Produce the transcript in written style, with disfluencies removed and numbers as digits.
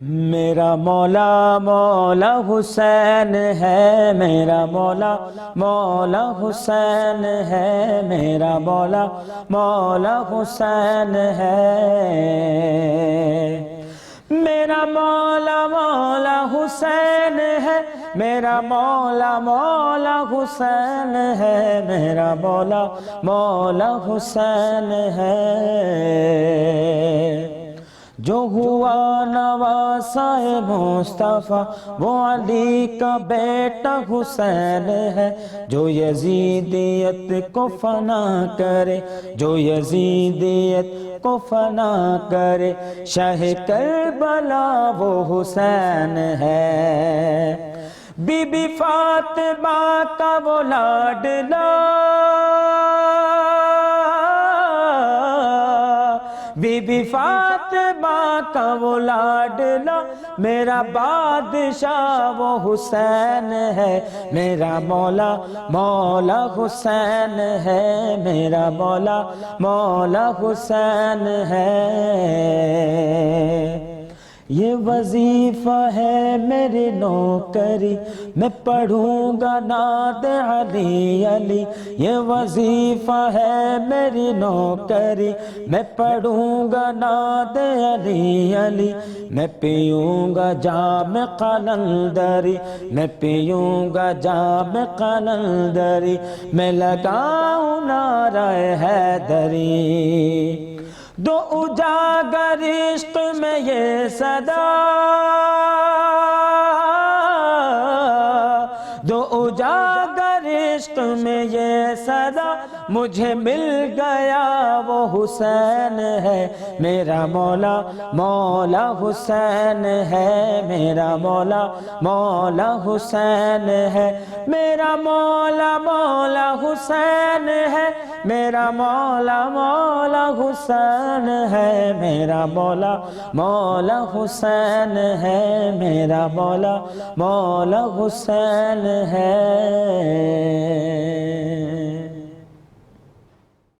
میرا مولا مولا حسین ہے، میرا مولا مولا حسین ہے، میرا مولا مولا حسین ہے، میرا مولا مولا حسین ہے، میرا مولا مولا حسین ہے، میرا مولا مولا حسین ہے، جو ہوا نواسہ مصطفیٰ وہ علی کا بیٹا حسین ہے، جو یزیدیت کو فنا کرے، جو یزیدیت کو فنا کرے، شاہ کربلا وہ حسین ہے، بی بی فاطمہ کا وہ لاڈلا، بی بی فاطمہ کا وہ لاڈلا، میرا بادشاہ وہ حسین ہے، میرا مولا مولا حسین ہے، میرا مولا مولا حسین ہے، یہ وظیفہ ہے میری نوکری، میں پڑھوں گا نعت علی علی، یہ وظیفہ ہے میری نوکری، میں پڑھوں گا نعت علی علی، میں پیوں گا جام قلندری، میں پیوں گا جام قلندری، میں لگاؤں نعرہ حیدری، دو اجاگر عشق میں یہ صدا، دو اجاگر عشق میں یہ صدا، مجھے مل گیا وہ حسین ہے، میرا مولا مولا حسین ہے، میرا مولا مولا حسین ہے، میرا مولا مولا حسین ہے، میرا مولا مولا حسین ہے، میرا مولا مولا حسین ہے، میرا مولا مولا حسین ہے۔